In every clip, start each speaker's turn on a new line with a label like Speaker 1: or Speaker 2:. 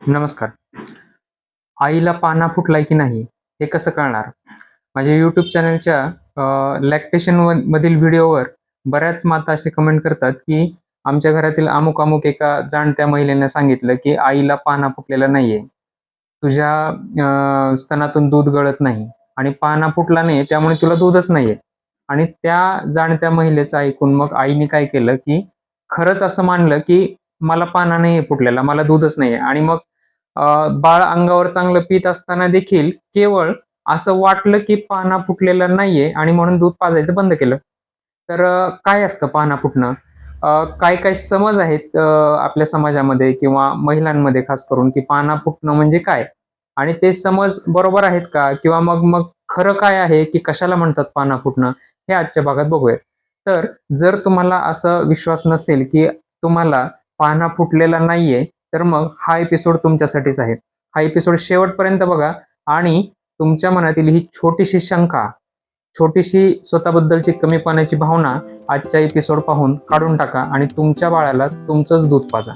Speaker 1: नमस्कार. आईला पाना फुटलाय की नाही हे कसं कळणार? माझ्या यूट्यूब चॅनलच्या लॅक्टेशन मधील व्हिडिओवर बऱ्याच माता असे कमेंट करतात की आमच्या घरातील अमुक अमुक एका जाणत्या महिलेने सांगितलं की आईला पाना फुटलेला नाहीये. तुझ्या स्तनातून दूध गळत नाही आणि पाना फुटला नाही त्यामुळे तुला दूधच नाहीये. आणि त्या जाणत्या महिलेचं ऐकून मग आईने काय केलं की खरंच असं मानलं की मला पाना नाहीये फुटलेला, मला दूधच नाहीये. आणि मग बाळ अंगावर चांगलं पीत असताना देखील केवळ असं वाटलं की पाना फुटलेला नाहीये आणि म्हणून दूध पाजायचं बंद केलं. तर काय असतं पाना फुटणं? काय काय समज आहेत आपल्या समाजामध्ये किंवा महिलांमध्ये खास करून की पाना फुटणं म्हणजे काय? आणि ते समज बरोबर आहेत का? किंवा मग मग खरं काय आहे की कशाला म्हणतात पाना फुटणं? हे आजच्या भागात बघूया. तर जर तुम्हाला असा विश्वास नसेल की तुम्हाला पाना फुटलेला नाहीये, तर मग हा एपिसोड तुमच्यासाठीच आहे. हा एपिसोड शेवटपर्यंत बघा आणि तुमच्या मनातील ही छोटीशी शंका, छोटीशी स्वतःबद्दलची कमीपणाची भावना आजच्या एपिसोड पाहून काढून टाका आणि तुमच्या बाळाला तुमचंच दूध पाजा.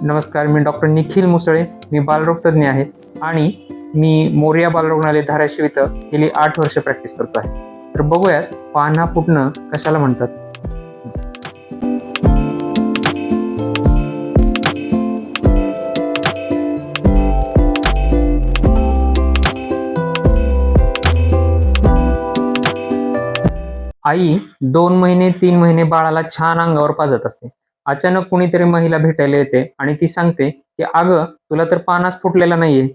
Speaker 1: नमस्कार, मी डॉक्टर निखिल मुसळे. मी बालरोग तज्ज्ञ आहे आणि मी मोरिया बालरुग्णालय धाराशिव इथं गेली 8 वर्ष प्रॅक्टिस करतो आहे. तर बघूयात पाना फुटणं कशाला म्हणतात. आई 2 महिने 3 महिने बाळाला छान अंगावर पाजत असते. अचानक कुणीतरी महिला भेटायला येते आणि ती सांगते की अगं तुला तर पानाच फुटलेला नाहीये.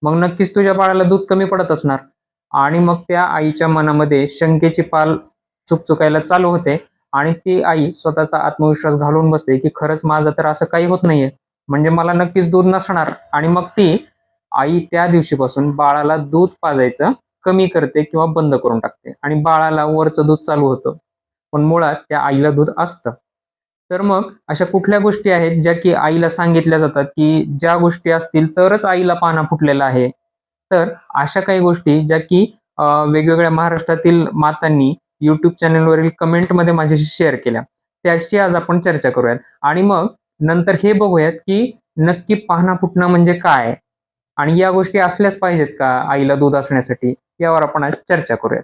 Speaker 1: मग नक्कीच तुझ्या बाळाला दूध कमी पडत असणार. आणि मग त्या आईच्या मनामध्ये शंकेची पाल चुकचुकायला चालू होते आणि ती आई स्वतःचा आत्मविश्वास घालवून बसते की खरंच माझं तर असं काही होत नाहीये. म्हणजे मला नक्कीच दूध नसणार. आणि मग ती आई त्या दिवशीपासून बाळाला दूध पाजायचं कमी करते किंवा बंद करून टाकते आणि बाळाला वरचं दूध चालू होतं. पण मुळात त्या आईला दूध असतं. तर मग अशा कुठल्या गोष्टी आहेत ज्या की आईला सांगितल्या जातात की ज्या गोष्टी असतील तरच आईला पाना फुटलेला आहे. तर अशा काही गोष्टी ज्या की वेगवेगळ्या महाराष्ट्रातील मातांनी YouTube चॅनलवरील कमेंटमध्ये माझ्याशी शेअर केल्या. त्याची आज आपण चर्चा करूयात आणि मग नंतर हे बघूयात की नक्की पाना फुटणं म्हणजे काय? आणि या गोष्टी असल्याच पाहिजेत का आईला दूध असण्यासाठी? यावर आपण आज चर्चा करूयात.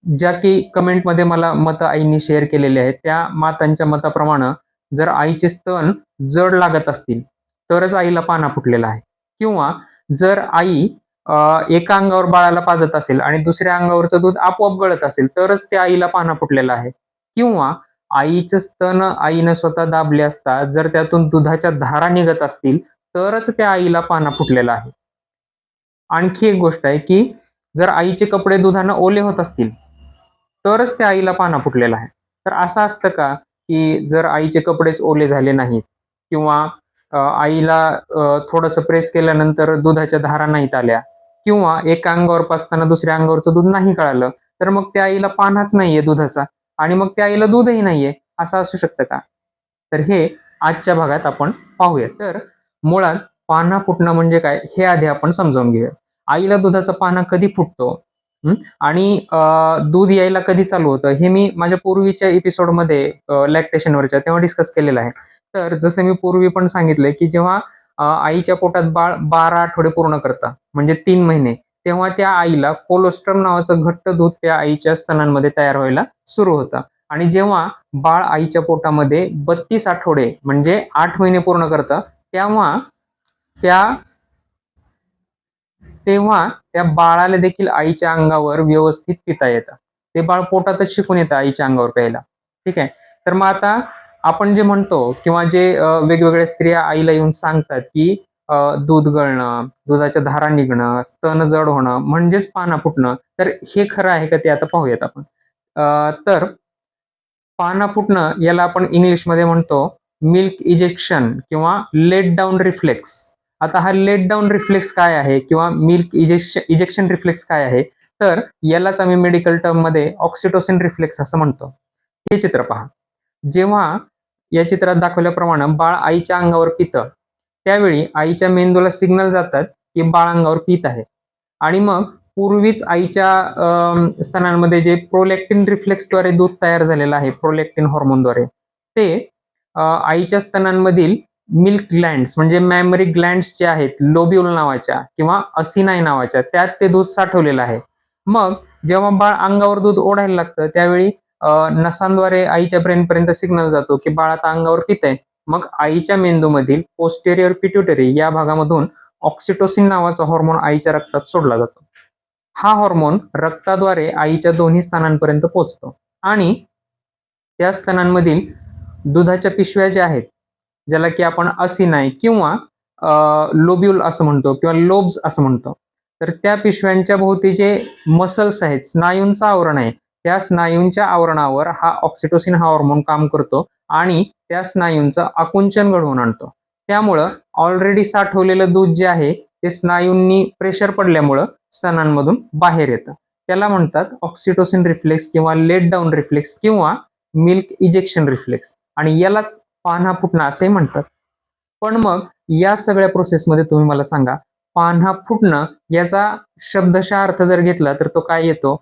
Speaker 1: ज्या की कमेंटमध्ये मला मतं आईंनी शेअर केलेली आहेत, त्या मातांच्या मताप्रमाणे जर आईचे स्तन जड लागत असतील, तरच आईला पाना फुटलेला आहे. किंवा जर आई एका अंगावर बाळाला पाजत असेल आणि दुसऱ्या अंगावरचं दूध आपोआप गळत असेल, तरच त्या आईला पाना फुटलेला आहे. किंवा आईचं स्तन आईनं स्वतः दाबले असता जर त्यातून दुधाच्या धारा निघत असतील, तरच त्या आईला पाना फुटलेला आहे. आणखी एक गोष्ट आहे की जर आईचे कपडे दुधानं ओले होत असतील, तरच त्या आईला पाना फुटलेला आहे. तर असं असतं का की जर आईचे कपडेच ओले झाले नाहीत किंवा आईला थोडंसं प्रेस केल्यानंतर दुधाच्या धारा नाहीत आल्या किंवा एका अंगावर पाजताना दुसऱ्या अंगावरचं दूध नाही कळालं, तर मग त्या आईला पानाच नाहीये दुधाचा आणि मग त्या आईला दूधही नाहीये, असं असू शकतं का? तर हे आजच्या भागात आपण पाहूया. तर मुळात पाना फुटणं म्हणजे काय हे आधी आपण समजावून घेऊया. आईला दुधाचा पाना कधी फुटतो आणि दूध यायला कधी चालू होतं हे मी माझ्या पूर्वीच्या एपिसोडमध्ये लॅक्टेशनवरच्या तेव्हा डिस्कस केलेलं आहे. तर जसं मी पूर्वी पण सांगितलंय की जेव्हा आईच्या पोटात बाळ 12 आठवडे पूर्ण करतं म्हणजे 3 महिने, तेव्हा त्या आईला कोलोस्ट्रम नावाचं घट्ट दूध त्या आईच्या स्तनांमध्ये तयार व्हायला सुरू होतं. आणि जेव्हा बाळ आईच्या पोटामध्ये 32 आठवडे म्हणजे 8 महिने पूर्ण करतं, तेव्हा त्या तेव्हा त्या बाळाला देखील आईच्या अंगावर व्यवस्थित पिता येतं. ते बाळ पोटातच शिकून येतं आईच्या अंगावर प्यायला. ठीक आहे. तर मग आता आपण जे म्हणतो किंवा जे वेगवेगळ्या स्त्रिया आईला येऊन सांगतात की दूध गळणं, दुधाच्या धारा निघणं, स्तन जड होणं म्हणजेच पाना फुटणं. तर हे खरं आहे का ते आता पाहूयात आपण. तर पाना फुटणं याला आपण इंग्लिशमध्ये म्हणतो मिल्क इजेक्शन किंवा लेट डाउन रिफ्लेक्स. आता हा लेट डाउन रिफ्लेक्स काय आहे किंवा मिल्क इजेक्शन रिफ्लेक्स काय आहे? तर यालाच आम्ही मेडिकल टर्ममध्ये ऑक्सिटोसिन रिफ्लेक्स असं म्हणतो. हे चित्र पहा. जेव्हा या चित्रात दाखवल्याप्रमाणे बाळ आईच्या अंगावर पितं, त्यावेळी आईच्या मेंदूला सिग्नल जातात की बाळ अंगावर पित आहे. आणि मग पूर्वीच आईच्या स्तनांमध्ये जे प्रोलॅक्टिन रिफ्लेक्सद्वारे दूध तयार झालेलं आहे, प्रोलॅक्टिन हॉर्मोनद्वारे, ते आईच्या स्तनांमधील मिल्क ग्लँड्स म्हणजे मॅमरी ग्लँड्स जे आहेत लोब्यूल नावाच्या किंवा असिनाय नावाच्या, त्यात ते दूध साठवलेलं आहे. मग जेव्हा बाळ अंगावर दूध ओढायला लागतं त्यावेळी नसांद्वारे आईच्या ब्रेनपर्यंत सिग्नल जातो की बाळ आता अंगावर पितंय. मग आईच्या मेंदूमधील पोस्टेरियर पिट्युटरी या भागामधून ऑक्सिटोसिन नावाचा हॉर्मोन आईच्या रक्तात सोडला जातो. हा हॉर्मोन रक्ताद्वारे आईच्या दोन्ही स्तनांपर्यंत पोहोचतो आणि त्या स्तनांमधील दुधाच्या पिशव्या ज्या आहेत, ज्याला की आपण असिनाय किंवा लोब्यूल असं म्हणतो किंवा लोब्स असं म्हणतो. तर त्या पिशव्यांच्या भोवती जे मसल्स आहेत, स्नायूंचं आवरण आहे, त्या स्नायूंच्या आवरणावर हा ऑक्सिटोसिन हा हॉर्मोन काम करतो आणि त्या स्नायूंचं आकुंचन घडवून आणतो. त्यामुळं ऑलरेडी साठवलेलं दूध जे आहे ते स्नायूंनी प्रेशर पडल्यामुळं स्तनांमधून बाहेर येतं. त्याला म्हणतात ऑक्सिटोसिन रिफ्लेक्स किंवा लेट डाऊन रिफ्लेक्स किंवा मिल्क इजेक्शन रिफ्लेक्स आणि यालाच पान्हा फुटणं असे म्हणतात. पण मग या सगळ्या प्रोसेसमध्ये तुम्ही मला सांगा, पान्हा फुटणं याचा शब्दशः अर्थ जर घेतला तर तो काय येतो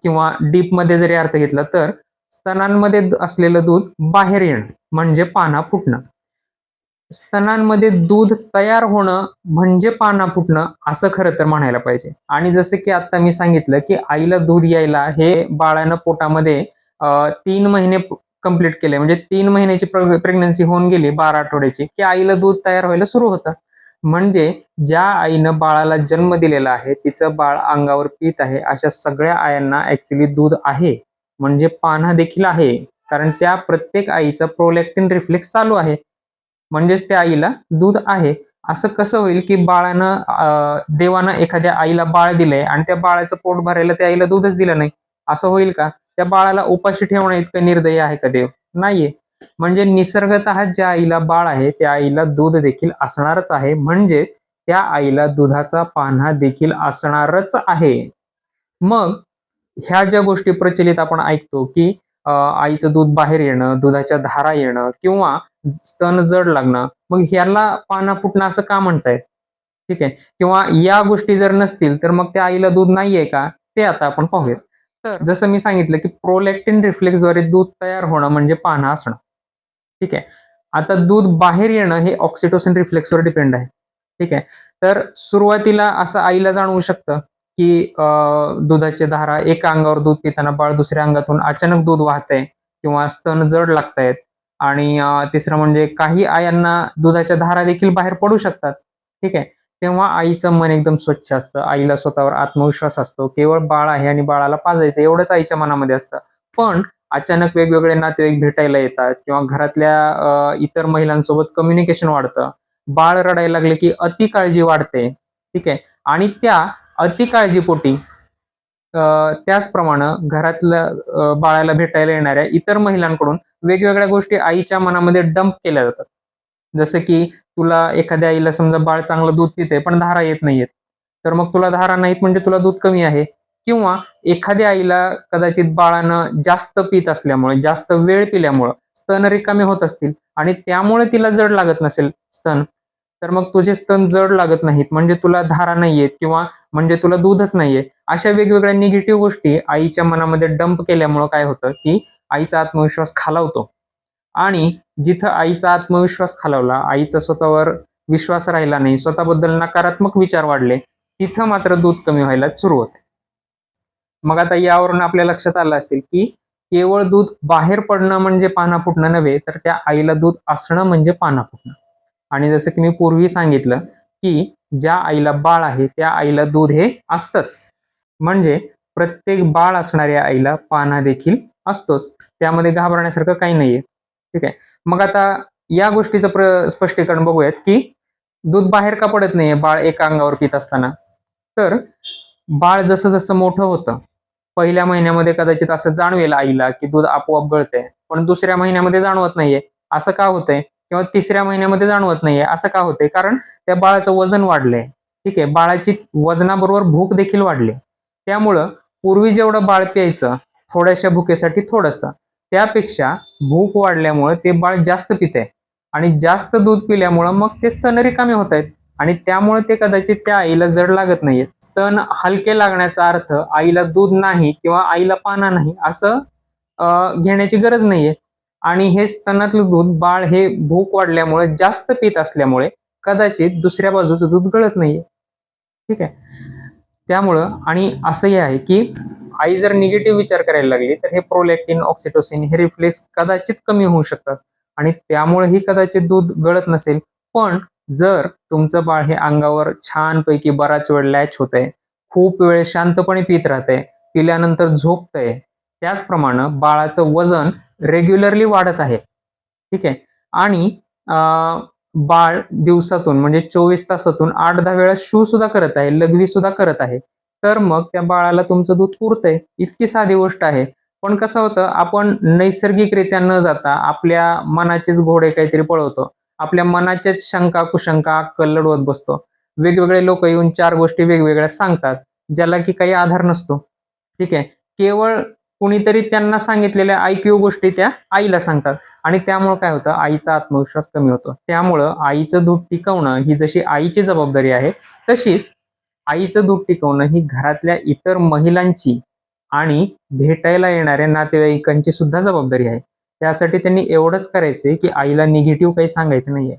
Speaker 1: किंवा डीपमध्ये जरी अर्थ घेतला तर स्तनांमध्ये असलेलं दूध बाहेर येणं म्हणजे पान्हा फुटणं. स्तनांमध्ये दूध तयार होणं म्हणजे पान्हा फुटणं असं खरं तर म्हणायला पाहिजे. आणि जसं की आता मी सांगितलं की आईला दूध यायला हे बाळानं पोटामध्ये 3 महिने कंप्लीट केले म्हणजे 3 महिन्याची प्रेग्नन्सी होऊन गेली 12 आठवड्याची की आईला दूध तयार व्हायला सुरू होतं. म्हणजे ज्या आईनं बाळाला जन्म दिलेला आहे तिचं बाळ अंगावर पित आहे अशा सगळ्या आयांना ऍक्च्युली दूध आहे म्हणजे पान्हा देखील आहे. कारण त्या प्रत्येक आईचा प्रोलॅक्टिन रिफ्लेक्स चालू आहे. म्हणजेच त्या आईला दूध आहे. असं कसं होईल की देवानं एखाद्या आईला बाळ दिलंय आणि त्या बाळाचं पोट भरायला त्या आईला दूधच दिलं नाही, असं होईल का? त्या बाळाला उपाशी ठेवणं इतकं निर्दयी आहे का देव? नाहीये. म्हणजे निसर्गतः ज्या आईला बाळ आहे त्या आईला दूध देखील असणारच आहे. म्हणजेच त्या आईला दुधाचा पान्हा देखील असणारच आहे. मग ह्या ज्या गोष्टी प्रचलित आपण ऐकतो की आईचं दूध बाहेर येणं, दुधाच्या धारा येणं किंवा स्तन जड लागणं, मग ह्याला पान्हा फुटणं असं का म्हणतायत? ठीक आहे. किंवा या गोष्टी जर नसतील तर मग त्या आईला दूध नाहीये का? ते आता आपण पाहूयात. तर जसं मी सांगितलं की प्रोलॅक्टिन रिफ्लेक्सद्वारे दूध तयार होणं म्हणजे पान्हा असणं. ठीक आहे. आता दूध बाहेर येणं हे ऑक्सिटोसिन रिफ्लेक्सवर डिपेंड आहे. ठीक आहे. तर सुरुवातीला असं आईला जाणवू शकतं की दुधाची धारा एका अंगावर दूध पिताना बाळ दुसऱ्या अंगातून अचानक दूध वाहतंय किंवा स्तन जड लागतायत आणि तिसरं म्हणजे काही आयांना दुधाच्या धारा देखील बाहेर पडू शकतात. ठीक आहे. तेव्हा आईचं मन एकदम स्वच्छ असतं. आईला स्वतःवर आत्मविश्वास असतो. केवळ बाळ आहे आणि बाळाला पाजायचं एवढंच आईच्या मनामध्ये असतं. पण अचानक वेगवेगळे नातेवाईक भेटायला येतात किंवा घरातल्या इतर महिलांसोबत कम्युनिकेशन वाढतं. बाळ रडायला लागले की अति काळजी वाढते. ठीक आहे. आणि त्या अति काळजीपोटी त्याचप्रमाणे घरातल्या बाळाला भेटायला येणाऱ्या इतर महिलांकडून वेगवेगळ्या गोष्टी आईच्या मनामध्ये डंप केल्या जातात. जसं की तुला एखाद्या आईला समजा बाळ चांगलं दूध पितंय पण धारा येत नाहीयेत. तर मग तुला धारा नाहीत म्हणजे तुला दूध कमी आहे. किंवा एखाद्या आईला कदाचित बाळानं जास्त पित असल्यामुळे, जास्त वेळ पिल्यामुळं स्तन रिकामे होत असतील आणि त्यामुळे तिला जड लागत नसेल स्तन, तर मग तुझे स्तन जड लागत नाहीत म्हणजे तुला धारा नाहीयेत किंवा म्हणजे तुला दूधच नाहीये. अशा वेगवेगळ्या निगेटिव्ह गोष्टी आईच्या मनामध्ये डंप केल्यामुळं काय होतं की आईचा आत्मविश्वास खालावतो आणि जिथं आईचा आत्मविश्वास खालावला, आईचा स्वतःवर विश्वास राहिला नाही, स्वतःबद्दल नकारात्मक विचार वाढले, तिथं मात्र दूध कमी व्हायला सुरू होते. मग आता यावरून आपल्या लक्षात आलं असेल की केवळ दूध बाहेर पडणं म्हणजे पान्हा फुटणं नव्हे, तर त्या आईला दूध असणं म्हणजे पान्हा फुटणं. आणि जसं की मी पूर्वी सांगितलं की ज्या आईला बाळ आहे त्या आईला दूध हे असतंच. म्हणजे प्रत्येक बाळ असणाऱ्या आईला पान्हा देखील असतोच. त्यामध्ये घाबरण्यासारखं काही नाहीये. ठीक आहे. मग आता या गोष्टीचं स्पष्टीकरण बघूयात की दूध बाहेर का पडत नाहीये बाळ एका अंगावर पित असताना? तर बाळ जसं जसं मोठं होतं, पहिल्या महिन्यामध्ये कदाचित असं जाणवेल आईला की दूध आपोआप गळतंय. पण दुसऱ्या महिन्यामध्ये जाणवत नाहीये. असं का होतंय? किंवा तिसऱ्या महिन्यामध्ये जाणवत नाहीये. असं का होतंय? कारण त्या बाळाचं वजन वाढलंय. ठीक आहे. बाळाची वजनाबरोबर भूक देखील वाढली. त्यामुळं पूर्वी जेवढं बाळ प्यायचं, थोड्याशा भुकेसाठी थोडंसं, त्यापेक्षा भूक वाढल्यामुळे ते बाळ जास्त पितंय आणि जास्त दूध पिल्यामुळं मग ते स्तन रिकामे होतायत आणि त्यामुळे ते कदाचित त्या आईला जड लागत नाहीये. स्तन हलके लागण्याचा अर्थ आईला दूध नाही किंवा आईला पाना नाही असं घेण्याची गरज नाहीये. आणि हे स्तनातलं दूध बाळ हे भूक वाढल्यामुळे जास्त पीत असल्यामुळे कदाचित दुसऱ्या बाजूचं दूध गळत नाहीये. ठीक आहे. त्यामुळं आणि असंही आहे की आई जर निगेटिव्ह विचार करायला लागली तर हे प्रोलॅक्टिन, ऑक्सिटोसिन हे रिफ्लेक्स कदाचित कमी होऊ शकतात आणि त्यामुळेही कदाचित दूध गळत नसेल. पण जर तुमचं बाळ हे अंगावर छानपैकी बराच वेळ लॅच होतंय, खूप वेळ शांतपणे पीत राहतंय, पिल्यानंतर झोपतंय, त्याचप्रमाणे बाळाचं वजन रेग्युलरली वाढत आहे. ठीक आहे. आणि बाळ दिवसातून म्हणजे 24 तासातून 8-10 वेळा शू सुद्धा करत आहे, लघवी सुद्धा करत आहे. तर मग त्या बाळाला तुमचं दूध पुरतंय. इतकी साधी गोष्ट आहे. पण कसं होतं, आपण नैसर्गिकरित्या न जाता आपल्या मनाचेच घोडे काहीतरी पळवतो. आपल्या मनाच्याच शंका, कुशंका, अक्कल लढवत बसतो. वेगवेगळे लोक येऊन 4 गोष्टी वेगवेगळ्या सांगतात, ज्याला की काही आधार नसतो. ठीक आहे. केवळ कुणीतरी त्यांना सांगितलेल्या ऐकीव गोष्टी त्या आईला सांगतात आणि त्यामुळे काय होतं, आईचा आत्मविश्वास कमी होतो. त्यामुळं आईचं दूध टिकवणं ही जशी आईची जबाबदारी आहे, तशीच आईचं दूध टिकवणं ही घरातल्या इतर महिलांची आणि भेटायला येणाऱ्या नातेवाईकांची सुद्धा जबाबदारी आहे. त्यासाठी त्यांनी एवढंच करायचंय, की आईला निगेटिव्ह काही सांगायचं नाहीये.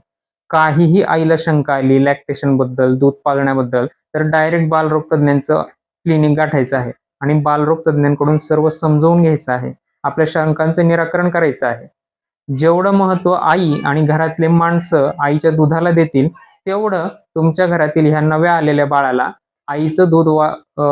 Speaker 1: काहीही आईला शंका आली लॅक्टेशनबद्दल, दूध पाजण्याबद्दल, तर डायरेक्ट बालरोग तज्ञांचं क्लिनिक गाठायचं आहे आणि बालरोग तज्ञांकडून सर्व समजावून घ्यायचं आहे. आपल्या शंकांचं निराकरण करायचं आहे. जेवढं महत्त्व आई आणि घरातले माणसं आईच्या दुधाला देतील, तेवढं तुमच्या घरातील ह्या नव्या आलेल्या बाळाला आईचं दूध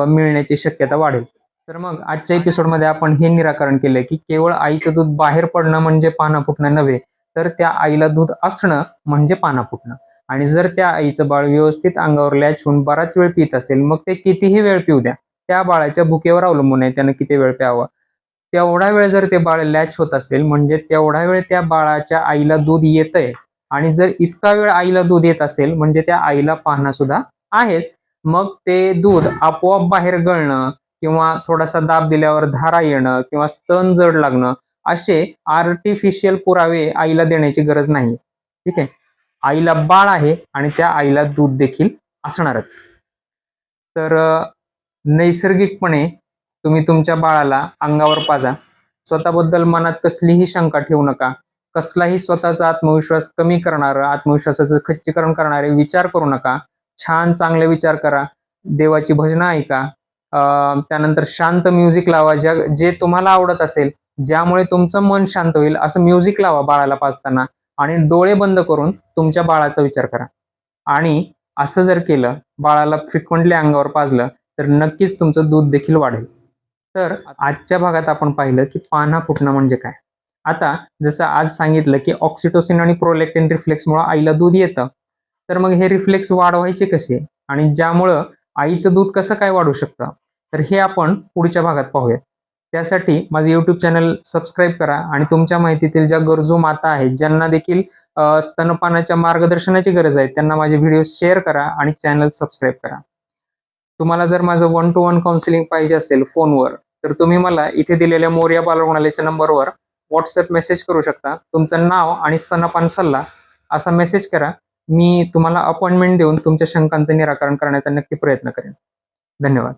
Speaker 1: मिळण्याची शक्यता वाढेल. तर मग आजच्या एपिसोडमध्ये आपण हे निराकरण केलंय, की केवळ आईचं दूध बाहेर पडणं म्हणजे पाना फुटणं नव्हे, तर त्या आईला दूध असणं म्हणजे पाना फुटणं. आणि जर त्या आईचं बाळ व्यवस्थित अंगावर लॅच होऊन बराच वेळ पीत असेल, मग ते कितीही वेळ पिऊ द्या. त्या बाळाच्या भुकेवर अवलंबून आहे त्यानं किती वेळ प्यावं. तेवढा वेळ जर ते बाळ लॅच होत असेल, म्हणजे तेवढा वेळ त्या बाळाच्या आईला दूध येतंय आणि जर इतका वेळ आईला दूध येत असेल, म्हणजे त्या आईला पाहणा सुद्धा आहेच. मग ते दूध आपोआप बाहेर गळणं किंवा थोडासा दाब दिल्यावर धारा येणं किंवा स्तन जड लागणं, असे आर्टिफिशियल पुरावे आईला देण्याची गरज नाही. ठीक आहे. आईला बाळ आहे आणि त्या आईला दूध देखील असणारच. तर नैसर्गिकपणे तुम्ही तुमच्या बाळाला अंगावर पाजा. स्वतःबद्दल मनात कसलीही शंका ठेवू नका. कसलाही स्वतःचा आत्मविश्वास कमी करणारं, आत्मविश्वासाचं खच्चीकरण करणारे विचार करू नका. छान चांगले विचार करा. देवाची भजनं ऐका. त्यानंतर शांत म्युझिक लावा. जे तुम्हाला आवडत असेल, ज्यामुळे तुमचं मन शांत होईल असं म्युझिक लावा बाळाला पाजताना आणि डोळे बंद करून तुमच्या बाळाचा विचार करा. आणि असं जर केलं, बाळाला फ्रिक्वेंटली अंगावर पाजलं, तर नक्कीच तुमचं दूध देखील वाढेल. तर आजच्या भागात आपण पाहिलं, की पान्हा फुटणं म्हणजे काय? आता जसं आज सांगितलं, की ऑक्सिटोसिन आणि प्रोलॅक्टिन रिफ्लेक्समुळे आईला दूध येतं. तर मग हे रिफ्लेक्स वाढवायचे कसे? आणि ज्यामुळं आईचं दूध कसं काय वाढू शकतं? तर हे आपण पुढच्या भागात पाहूया. त्यासाठी माझं YouTube चॅनल सबस्क्राईब करा आणि तुमच्या माहितीतील ज्या गरजू माता आहेत, ज्यांना देखील स्तनपानाच्या मार्गदर्शनाची गरज आहे, त्यांना माझे व्हिडिओ शेअर करा आणि चॅनल सबस्क्राईब करा. तुम्हाला जर माझं 1 to 1 काउन्सिलिंग पाहिजे असेल फोनवर, तर तुम्ही मला इथे दिलेल्या मोरया बालरुग्णालयाच्या नंबरवर WhatsApp मेसेज करू शकता. तुमचं नाव आणि स्तनपान सल्ला असा मेसेज करा. मी तुम्हाला अपॉइंटमेंट देऊन तुमच्या शंकांचं निराकरण करण्याचा नक्की प्रयत्न करेन. धन्यवाद.